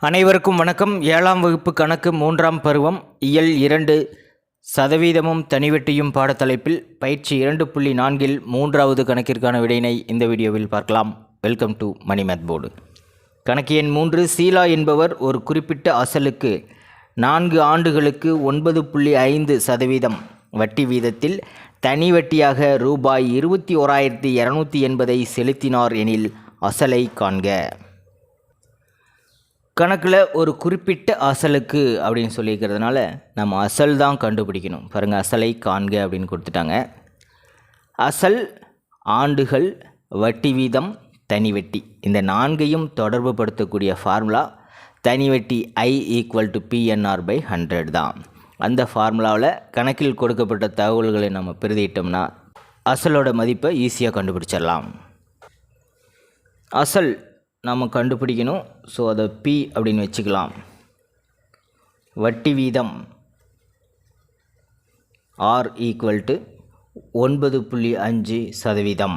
அனைவருக்கும் வணக்கம். 7ஆம் வகுப்பு கணக்கு 3ஆம் பருவம் இயல் 2 சதவீதமும் தனிவெட்டியும் பாடத்தலைப்பில் பயிற்சி 2.4 மூன்றாவது கணக்கிற்கான விடையினை இந்த வீடியோவில் பார்க்கலாம். Welcome to Mani math board. கணக்கு எண் 3. சீலா என்பவர் ஒரு குறிப்பிட்ட அசலுக்கு 4 ஆண்டுகளுக்கு 9.5% வட்டி வீதத்தில் தனி வட்டியாக ரூபாய் 21,280 செலுத்தினார் எனில் அசலை காண்க. கணக்கில் ஒரு குறிப்பிட்ட அசலுக்கு அப்படின்னு சொல்லியிருக்கிறதுனால நம்ம அசல் தான் கண்டுபிடிக்கணும். பாருங்கள், அசலை காண்க அப்படின்னு கொடுத்துட்டாங்க. அசல், ஆண்டுகள், வட்டி வீதம், தனி வட்டி, இந்த நான்கையும் தொடர்பு படுத்தக்கூடிய ஃபார்முலா தனி வட்டி I = PNR/100 தான். அந்த ஃபார்முலாவில் கணக்கில் கொடுக்கப்பட்ட தகவல்களை நம்ம பிரதியிட்டோம்னா அசலோட மதிப்பை ஈஸியாக கண்டுபிடிச்சிடலாம். அசல் நம்ம கண்டுபிடிக்கணும். ஸோ அதை P அப்படின்னு வச்சுக்கலாம். வட்டி வீதம் R = 9.5%.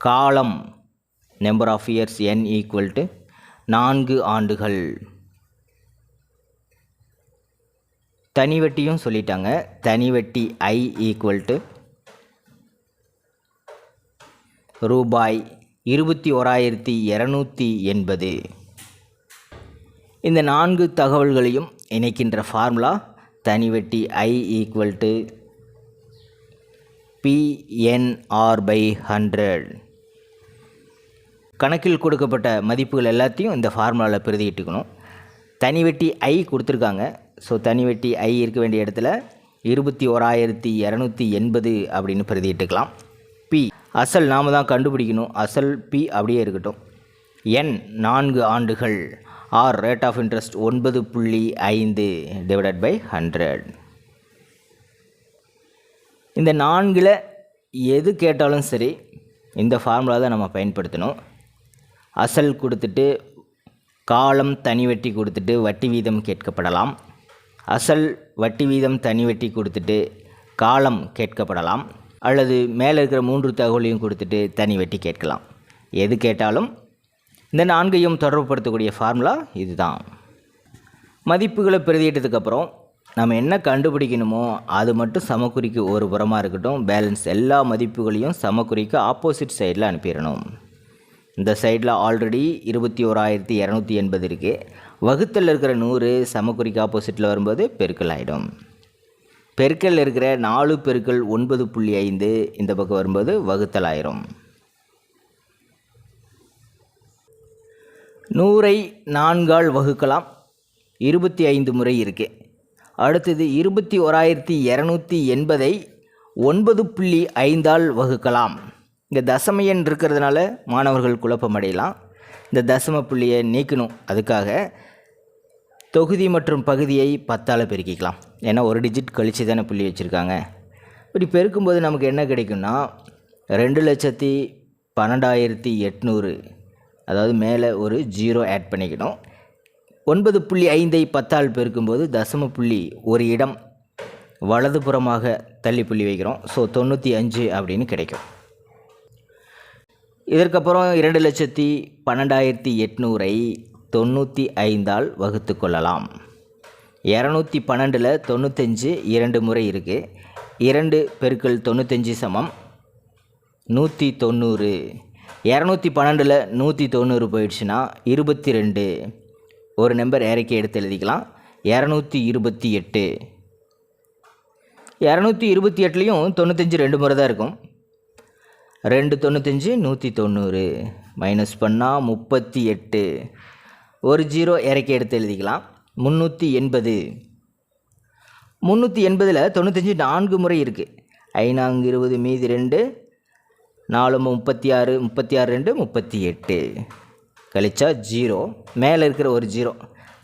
காலம் நம்பர் ஆஃப் இயர்ஸ் N = 4 ஆண்டுகள். தனி வட்டியும் சொல்லிட்டாங்க. தனி வட்டி I = ரூபாய் 21,280. இந்த 4 தகவல்களையும் இணைக்கின்ற ஃபார்முலா தனி வட்டி I = PNR/100. கணக்கில் கொடுக்கப்பட்ட மதிப்புகள் எல்லாத்தையும் இந்த ஃபார்முலாவில் பிரதியிட்டுக்கணும். தனி வட்டி I கொடுத்துருக்காங்க. ஸோ தனி வட்டி I இருக்க வேண்டிய இடத்துல 21,280 அப்படின்னு பிரதியிட்டுக்கலாம். P அசல் நாம் தான் கண்டுபிடிக்கணும். அசல் P அப்படியே இருக்கட்டும். N 4 ஆண்டுகள். R rate of interest 9.5 / 100. இந்த 4ல் எது கேட்டாலும் சரி இந்த ஃபார்முலா தான் நம்ம பயன்படுத்தணும். அசல் கொடுத்துட்டு காலம் தனி வட்டி கொடுத்துட்டு வட்டி வீதம் கேட்கப்படலாம். அசல், வட்டி வீதம், தனி வட்டி கொடுத்துட்டு காலம் கேட்கப்படலாம். அல்லது மேலே இருக்கிற 3 தகவலையும் கொடுத்துட்டு தனி வட்டி கேட்கலாம். எது கேட்டாலும் இந்த 4ஐயும் தொடர்புபடுத்தக்கூடிய ஃபார்முலா இதுதான். மதிப்புகளை பிரதியிட்டதுக்கப்புறம் நம்ம என்ன கண்டுபிடிக்கணுமோ அது மட்டும் சமக்குறிக்கு ஒரு புறமாக இருக்கட்டும். பேலன்ஸ் எல்லா மதிப்புகளையும் சமக்குறிக்கு ஆப்போசிட் சைடில் அனுப்பிடணும். இந்த சைடில் ஆல்ரெடி 21,280 இருக்குது. வகுத்தல் இருக்கிற 100 சமக்குறிக்கு ஆப்போசிட்டில் வரும்போது பெருக்கல் ஆகிடும். பெருக்கல் இருக்கிற 4 × 9.5 இந்த பக்கம் வரும்போது வகுத்தல் ஆயிரும். 100ஐ 4ஆல் வகுக்கலாம். 25 முறை இருக்குது. அடுத்தது 21,280ஐ 9.5ஆல் வகுக்கலாம். இந்த தசம எண் இருக்கிறதுனால மாணவர்கள் குழப்பமடையலாம். இந்த தசம புள்ளியை நீக்கணும். அதுக்காக தொகுதி மற்றும் பகுதியை 10ஆல் பெருக்கிக்கலாம். ஏன்னா ஒரு டிஜிட் கழிச்சு தானே புள்ளி வச்சுருக்காங்க. இப்படி பெருக்கும்போது நமக்கு என்ன கிடைக்கும்னா 2,12,800. அதாவது மேலே ஒரு 0 ஆட் பண்ணிக்கணும். 9.5ஐ 10ஆல் பெருக்கும்போது தசம புள்ளி ஒரு இடம் வலதுபுறமாக தள்ளி புள்ளி வைக்கிறோம். ஸோ 95 அப்படின்னு கிடைக்கும். இதற்கப்புறம் 2,12,800ஐ 95ஆல் வகுத்து கொள்ளலாம். 212ல் 95 2 முறை இருக்குது. 2 × 95 = 190. 212ல் 190 போயிடுச்சுன்னா 22. ஒரு நம்பர் இறக்கி எடுத்து எழுதிக்கலாம். 228. 228லையும் 95 2 முறை தான் இருக்கும். 295 190 மைனஸ் பண்ணால் 38. ஒரு 0 இறக்கி எடுத்து எழுதிக்கலாம். 380. 380ல் 95 4 முறை இருக்குது. 5 20 மீதி 2 4 36 36 2 38 கழிச்சா 0. மேலே இருக்கிற ஒரு 0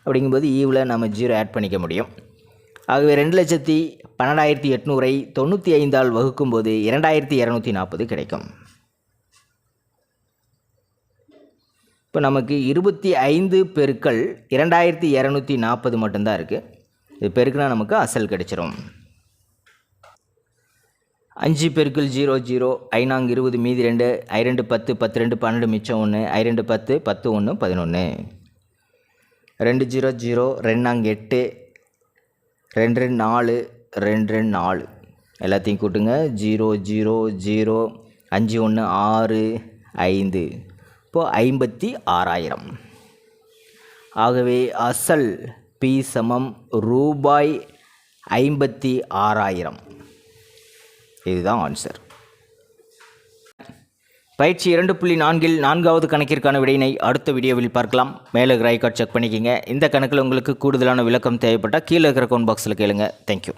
அப்படிங்கும்போது ஈவில் நம்ம 0 ஆட் பண்ணிக்க முடியும். ஆகவே 2,12,800ஐ 95ஆல் வகுக்கும்போது 2,240 கிடைக்கும். இப்போ நமக்கு 25 × 2,240 மட்டும்தான் இருக்குது. இது பெருக்குனா நமக்கு அசல் கிடைச்சிரும். 5 × 0 0, 5 20 மீதி 2, 2 10 10 2 12 மிச்சம் 1, 2 10 10 1 11. 2 0 0 2 8 2 4 2 4 எல்லாத்தையும் கூட்டுங்க. 0 0 0 5 1 6 5 இப்போது 56,000. ஆகவே அசல் பி சமம் ரூபாய் 56,000. இதுதான் ஆன்சர். பயிற்சி 2.4 4வது கணக்கிற்கான விடையினை அடுத்த வீடியோவில் பார்க்கலாம். மேலே இருக்கிற ஐகார்ட் செக் பண்ணிக்கிங்க. இந்த கணக்கில் உங்களுக்கு கூடுதலான விளக்கம் தேவைப்பட்டால் கீழே இருக்கிற கமெண்ட் பாக்ஸில் கேளுங்க. தேங்க்யூ.